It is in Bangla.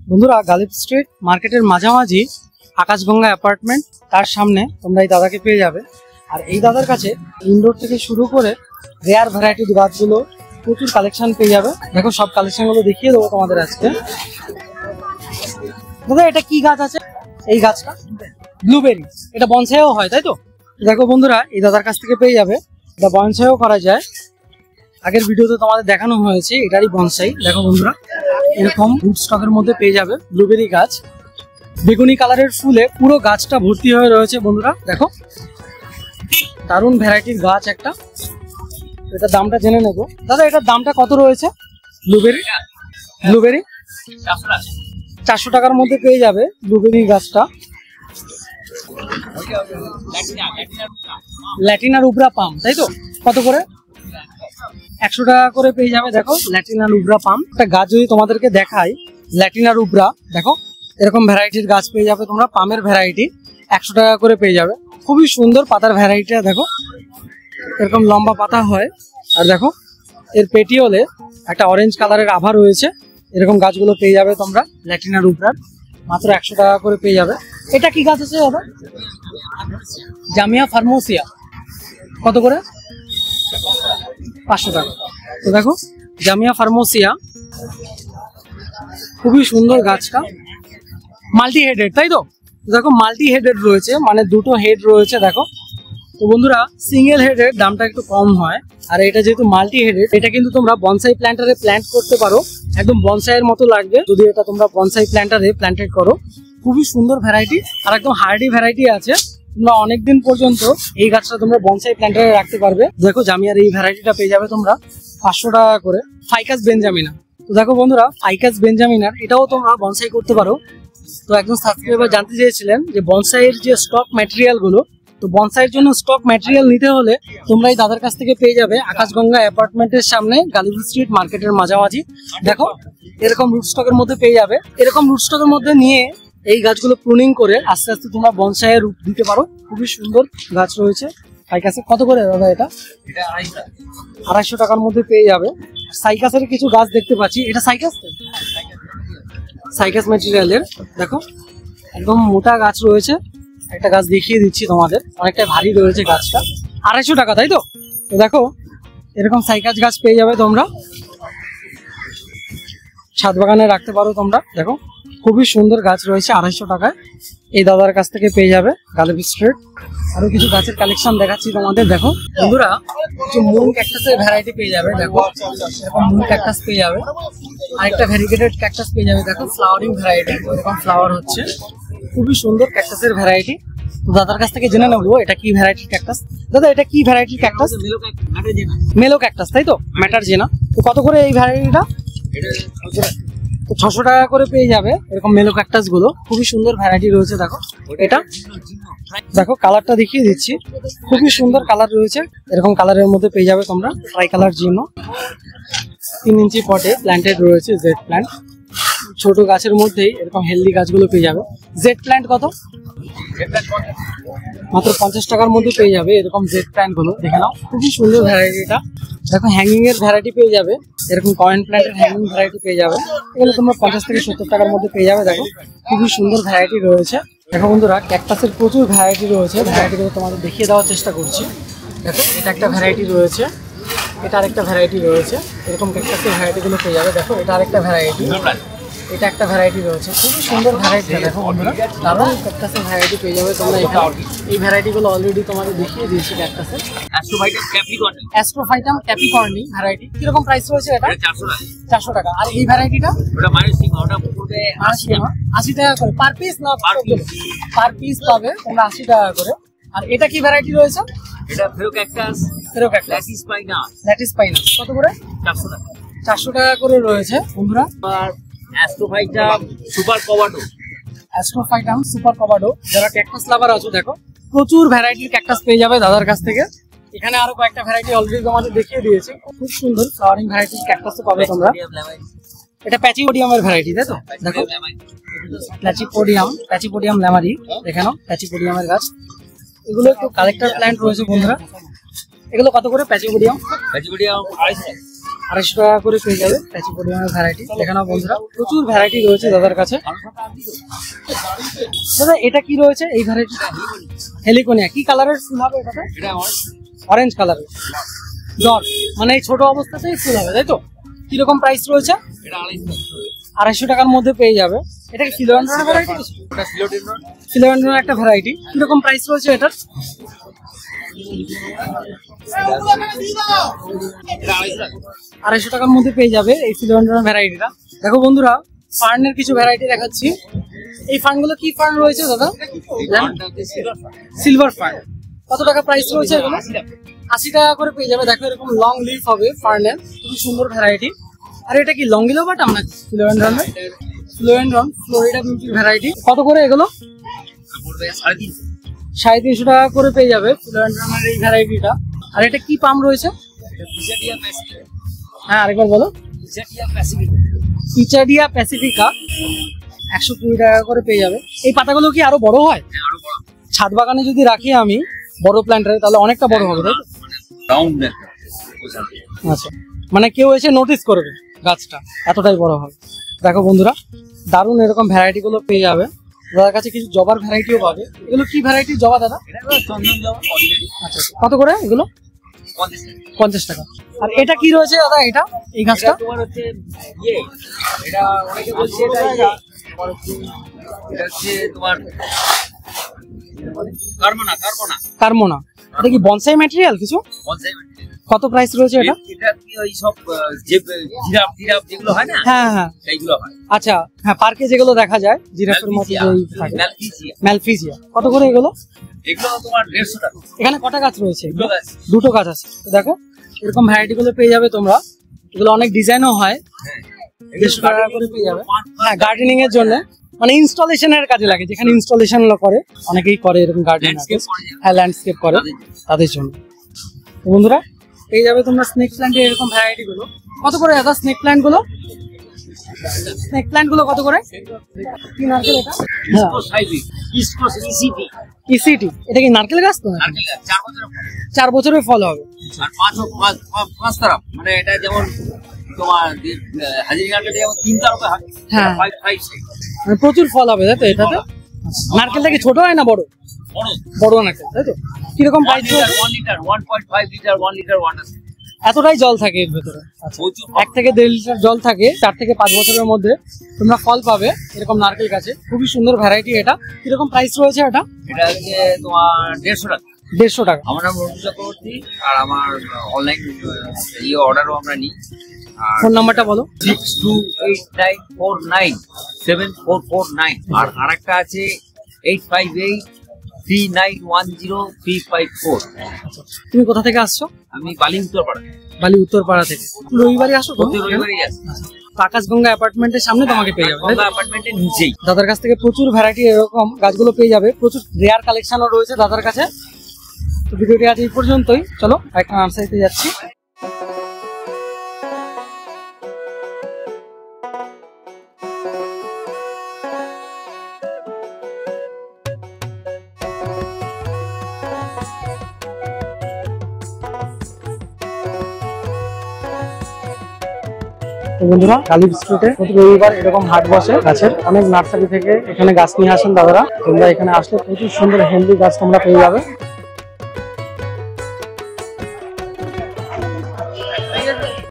বন্ধুরা গালিব স্ট্রিট মার্কেটের মাঝামাঝি আকাশগঙ্গা অ্যাপার্টমেন্ট, তার সামনে তোমরা এই দাদাকে পেয়ে যাবে। আর এই দাদার কাছে ইনডোর থেকে শুরু করে রেয়ার ভ্যারাইটি গাছগুলো প্রচুর কালেকশন পেয়ে যাবে। দেখো সব কালেকশন গুলো দেখিয়ে দেবো তোমাদের আজকে। দাদা এটা কি গাছ আছে? এই গাছটা ব্লুবেরি, এটা বনসাইও হয় তাই তো? দেখো বন্ধুরা এই দাদার কাছ থেকে পেয়ে যাবে, এটা বনসাইও করা যায়। আগের ভিডিওতে তোমাদের দেখানো হয়েছে এটারই বনসাই। দেখো বন্ধুরা এরকম রুট স্টকের মধ্যে পেয়ে যাবে ব্লুবেরি গাছ, বেগুনি কালারের ফুলে পুরো গাছটা ভর্তি হয়ে রয়েছে। বন্ধুরা দেখো দারুণ ভ্যারাইটির গাছ একটা। এটার দামটা জেনে নেবো। দাদা এটার দামটা কত রয়েছে? ব্লুবেরি 400 টাকার মধ্যে পেয়ে যাবে ব্লুবেরি গাছটা। ল্যাটিনার উবরা পাম তাই তো? কত করে? 100 টাকা করে পেয়ে যাবে। দেখো ল্যাটিনার উবরা পাম একটা গাছ যদি তোমাদেরকে দেখাই, ল্যাটিনার উবরা দেখো এরকম ভ্যারাইটির গাছ পেয়ে যাবে তোমরা। পামের ভ্যারাইটি 100 টাকা করে পেয়ে যাবে। খুবই সুন্দর পাতার ভ্যারাইটিটা, দেখো এরকম লম্বা পাতা হয়। আর দেখো এর পেটিওলে একটা অরেঞ্জ কালারের আভা রয়েছে। এরকম গাছগুলো পেয়ে যাবে তোমরা ল্যাটিনার উবরার, মাত্র 100 টাকা করে পেয়ে যাবে। এটা কি গাছ আছে দাদা? জামিয়া ফার্মোসিয়া, কত করে? 500 টাকা। তো দেখো জামিয়া ফার্মোসিয়া খুবই সুন্দর গাছটা, মাল্টি হেডেড তাই তো? দেখো মাল্টি হেডেড রয়েছে, মানে দুটো হেড রয়েছে। দেখো তো বন্ধুরা সিঙ্গেল হেডের দামটা একটু কম হয়, আর এটা যেহেতু মাল্টি হেডেড এটা কিন্তু তোমরা বনসাই প্ল্যান্টারে প্ল্যান্ট করতে পারো। একদম বনসাইয়ের মতো লাগবে যদি এটা তোমরা বনসাই প্ল্যান্টারে প্ল্যান্টেড করো। খুবই সুন্দর ভ্যারাইটি আর একদম হার্ডি ভ্যারাইটি আছে। তোমরা অনেকদিন পর্যন্ত এই গাছটা তোমরা বনসাই প্ল্যান্টারে রাখতে পারবে। দেখো জামিয়ার এই ভ্যারাইটিটা পেয়ে যাবে তোমরা 500 টাকা করে। ফাইকাস বেঞ্জামিনা, তো দেখো বন্ধুরা ফাইকাস বেঞ্জামিনার এটাও তোমরা বনসাই করতে পারো। তো একজন সাবস্ক্রাইবার জানতে চেয়েছিলেন যে বনসাইয়ের যে স্টক ম্যাটেরিয়াল গুলো, তো বনসাইয়ের জন্য স্টক ম্যাটেরিয়াল নিতে হলে তোমরা এই দাদার কাছ থেকে পেয়ে যাবে আকাশগঙ্গা অ্যাপার্টমেন্টের সামনে গালিব স্ট্রিট মার্কেটের মাঝামাঝি। দেখো এরকম রুট স্টকের মধ্যে পেয়ে যাবে। এরকম রুট স্টকের মধ্যে নিয়ে এই গাছগুলো প্রুনিং করে আস্তে আস্তে তোমরা বনসাইয়ের রূপ দিতে পারো। খুবই সুন্দর গাছ রয়েছে। ফাইকাসে কত করে দাদা? এটা 250 টাকার মধ্যে পেয়ে যাবে। সাইকাসের কিছু গাছ দেখতে পাচ্ছি, এটা সাইকাস তো? সাইকাস ম্যাটেরিয়ালের দেখো একদম মোটা গাছ রয়েছে। একটা গাছ দেখিয়ে দিচ্ছি তোমাদের, অনেকটা ভারী রয়েছে গাছটা। 250 টাকা তাই তো? তো দেখো এরকম সাইকাস গাছ পেয়ে যাবে তোমরা, ছাদ বাগানে রাখতে পারো তোমরা। দেখো খুবই সুন্দর গাছ রয়েছে 250 টাকায় এই দাদার কাছ থেকে পেয়ে যাবে গালিব স্ট্রিট। আরো কিছু গাছের কালেকশন দেখাচ্ছি তোমাদের। দেখো বন্ধুরা কিছু মুন ক্যাকটাসের ভ্যারাইটি পেয়ে যাবে। দেখো এরকম মুন ক্যাকটাস পেয়ে যাবে, আরেকটা ভ্যারিগেটেড ক্যাকটাস পেয়ে যাবে। দেখো ফ্লাওয়ারিং ভ্যারাইটি, এরকম ফ্লাওয়ার হচ্ছে। খুবই সুন্দর ক্যাকটাসের ভ্যারাইটি। দাদার কাছ থেকে জেনে নেবো এটা কি ভ্যারাইটির ক্যাকটাস। দাদা এটা কি ভ্যারাইটির ক্যাকটাস? মেলো ক্যাকটাস তাই তো? ম্যাটারজেনা। তো কত করে এই ভ্যারাইটিটা? 600 টাকা করে পেয়ে যাবে এরকম মেলো ক্যাকটাস গুলো। খুবই সুন্দর ভ্যারাইটি রয়েছে। দেখো এটা দেখো কালারটা দেখিয়ে দিচ্ছি, খুবই সুন্দর কালার রয়েছে। এরকম কালারের মধ্যে পেয়ে যাবে তোমরা ট্রাই কালার জন্য। 3 ইঞ্চি পটে প্ল্যান্টেড রয়েছে জেড প্ল্যান্ট। ছোট গাছের মধ্যেই এরকম হেলদি গাছগুলো পেয়ে যাবে। জেড প্ল্যান্ট কত? মাত্র 50 টাকার মধ্যে পেয়ে যাবে এরকম জেড প্ল্যান্ট গুলো। দেখে নাও খুবই সুন্দর ভ্যারাইটিটা। দেখো হ্যাঙ্গিং এর ভ্যারাইটি পেয়ে যাবে, এরকম কয়েন প্ল্যান্টের হ্যাঙ্গিং ভ্যারাইটি পেয়ে যাবে। এগুলো তোমরা 50 থেকে 70 টাকার মধ্যে পেয়ে যাবে। দেখো খুবই সুন্দর ভ্যারাইটি রয়েছে। দেখো বন্ধুরা ক্যাকটাসের প্রচুর ভ্যারাইটি রয়েছে, ভ্যারাইটিগুলো তোমাদের দেখিয়ে দেওয়ার চেষ্টা করছি। দেখো এটা একটা ভ্যারাইটি রয়েছে, এটা আরেকটা ভ্যারাইটি রয়েছে। এরকম ক্যাকটাসের ভ্যারাইটিগুলো পেয়ে যাবে। দেখো এটা আরেকটা ভ্যারাইটি, এটা একটা ভ্যারাইটি রয়েছে। খুবই সুন্দর ভ্যারাইটি। দেখো বন্ধুরা দারুণ ক্যাকটাসের ভ্যারাইটি পেয়ে যাবে তোমরা এখানে। এই ভ্যারাইটিগুলো অলরেডি তোমাদের দেখিয়ে দিয়েছি ক্যাকটাসের। অ্যাস্ট্রোফাইটাম ক্যাপ্রিকর্নি ভ্যারাইটি কিরকম প্রাইস রয়েছে? এটা 400 টাকা। আর এই ভ্যারাইটিটা 80 টাকা করে পার পিস, না পার পিস পাবে তোমরা 80 টাকা করে। আর এটা কি ভ্যারাইটি রয়েছে? এটা ফেরো ক্যাকটাস, ল্যাটিস পাইনা, কত করে? 400 টাকা করে রয়েছে বন্ধুরা। আর অ্যাস্ট্রোফাইটাম সুপার কভাডো, অ্যাস্ট্রোফাইটাম সুপার কভাডো। যারা ক্যাকটাস লাভার আছো দেখো প্রচুর ভ্যারাইটির ক্যাকটাস পেয়ে যাবে দাদার কাছ থেকে। এখানে আরো কয়েকটা ভ্যারাইটি অলরেডি তোমাদের দেখিয়ে দিয়েছি। খুব সুন্দর ফ্লাওয়ারিং ভ্যারাইটির ক্যাকটাসও পাবে তোমরা। এটা প্যাচিপোডিয়ামের ভ্যারাইটি তাই তো? দেখো প্যাচিপোডিয়াম ল্যামারি, দেখে নাও প্যাচিপোডিয়ামের গাছ। এগুলো একটু কালেক্টর প্ল্যান্ট রয়েছে বন্ধুরা। এগুলো কত করে প্যাচিপোডিয়াম? 250 250 টাকা করে পেয়ে যাবে প্রচুর পরিমাণে ভ্যারাইটি। এখানেও বন্ধুরা প্রচুর ভ্যারাইটি রয়েছে দাদার কাছে। দাদা এটা কি রয়েছে এই ভ্যারাইটি? হেলিকোনিয়া। কি কালারের ফুল হবে এটাতে? অরেঞ্জ কালারের ডট, মানে এই ছোট অবস্থাতেই ফুল হবে তাই তো? কিরকম প্রাইস রয়েছে? 250 টাকার মধ্যে পেয়ে যাবে। এটা কি ফিলোডেন্ড্রনের ভ্যারাইটি? ফিলোডেন্ড্রনের একটা ভ্যারাইটি। কিরকম প্রাইস রয়েছে এটার? 250 টাকার মধ্যে পেয়ে যাবে এই ফিলোডেন্ড্রনের ভ্যারাইটিটা। দেখো বন্ধুরা ফার্নের কিছু ভ্যারাইটি দেখাচ্ছি। এই ফার্নগুলো কি ফার্ন রয়েছে দাদা? Silver fern. কত টাকা প্রাইস রয়েছে এগুলো? 80 টাকা করে পেয়ে যাবে। দেখো এরকম লং লিফ হবে ফার্নের, খুবই সুন্দর ভ্যারাইটি। আর এটা কি লঙ্গিলো বাটাম না ফিলোডেন্ড্রনের? ফিলোডেন্ড্রন ফ্লোরিডা বিউটির ভ্যারাইটি। কত করে এগুলো? 350 টাকা করে পেয়ে যাবে ফিলোডেন্ড্রনের এই ভ্যারাইটিটা। আর এটা কি পাম রয়েছে? হ্যাঁ আরেকবার বলো। ইচাডিয়া প্যাসিফিকা। 120 টাকা করে পেয়ে যাবে। এই পাতাগুলো কি আরো বড় হয়? ছাদ বাগানে যদি রাখি আমি বড় প্ল্যান্টারে তাহলে অনেকটা বড় হবে তাই তো? আচ্ছা, মানে কেউ এসে নোটিস করবে গাছটা এতটাই বড় হবে। দেখো বন্ধুরা দারুণ এরকম ভ্যারাইটি গুলো পেয়ে যাবে। দাদার কাছে কিছু জবার ভ্যারাইটিও পাবে। এগুলো কি ভ্যারাইটির জবা দাদা? আচ্ছা, কত করে এগুলো? 50 টাকা। আর এটা কি রয়েছে দাদা? এটা এই গাছটা তোমার হচ্ছে এটা অনেকে বলছে এটা হচ্ছে তোমার কার্মোনা। এটা কি বনসাই ম্যাটেরিয়াল কিছু? Bonsai material. কত প্রাইস রয়েছে এটা? এটা কি ওই সব জিরাফ যেগুলো হয় না? হ্যাঁ হ্যাঁ সেইগুলো হয়। আচ্ছা হ্যাঁ, পার্কে যেগুলো দেখা যায় জিরাফের মতো থাকে। ম্যালফিজিয়া। কত করে এগুলো? এগুলো তোমার 150 টাকা। এখানে কটা গাছ রয়েছে? দুটো গাছ আছে। তো দেখো এরকম ভ্যারাইটি গুলো পেয়ে যাবে তোমরা। এগুলো অনেক ডিজাইনও হয়। 150 টাকা করে পেয়ে যাবে। হ্যাঁ, গার্ডেনিং এর জন্য, মানে ইনস্টলেশনের কাজে লাগে, যেখানে ইনস্টলেশন করে অনেকেই করে এরকম গার্ডেন। হ্যাঁ, ল্যান্ডস্কেপ করে তাদের জন্য। বন্ধুরা পেয়ে যাবে তোমরা স্নেক প্ল্যান্টের এরকম ভ্যারাইটি গুলো। কত করে দাদা স্নেক প্ল্যান্ট গুলো? স্নেক প্ল্যান্ট গুলো কত করে? কি নারকেল এটা? ইসিটি। এটা কি নারকেল গাছ তো? 4 বছরের ফল হবে। পাঁচ তারা, মানে এটা যেমন তোমার হাজির নারকেলটা যেমন 3 তারা হয়। হ্যাঁ, মানে প্রচুর ফল হবে তাই তো এটাতে? নারকেলটা কি ছোট হয় না বড়? বড় নারকেল তাই তো? কিরকম price? 1 litre, 1.5 litre, 1 litre water. এতটাই জল থাকে এর ভেতরে? 1 থেকে 1.5 লিটার জল থাকে। 4 থেকে 5 বছরের মধ্যে তোমরা ফল পাবে এরকম নারকেল গাছে। খুবই সুন্দর ভ্যারাইটি এটা। কিরকম প্রাইস রয়েছে এটা? এটা হচ্ছে তোমার 150 টাকা। 150 টাকা। আমরা রঞ্জু চক্রবর্তী, আর আমার অনলাইন অর্ডারও আমরা নিই। ফোন নাম্বারটা বলো। 6289497449। আর আরেকটা আছে 8583910354। তুমি কোথা থেকে আসছো? আমি বালি উত্তরপাড়া। বালি উত্তরপাড়া থেকে। রবিবারই আসো? প্রতি রবিবারই আসি। আকাশগঙ্গা অ্যাপার্টমেন্টের সামনে তোমাকে পেয়ে যাবে। অ্যাপার্টমেন্টের নিচেই। দাদার কাছ থেকে প্রচুর ভ্যারাইটি এরকম গাছগুলো পেয়ে যাবে। প্রচুর রেয়ার কালেকশনও রয়েছে দাদার কাছে। তো ভিডিওটি আজ এই পর্যন্তই। চলো একটা নার্সারিতে যাচ্ছি। তো বন্ধুরা কালী স্ট্রিটে প্রতি রবিবার এরকম হাট বসে গাছের। অনেক নার্সারি থেকে এখানে গাছ নিয়ে আসেন দাদারা। তোমরা এখানে আসলে প্রচুর সুন্দর হেলদি গাছ তোমরা পেয়ে যাবে।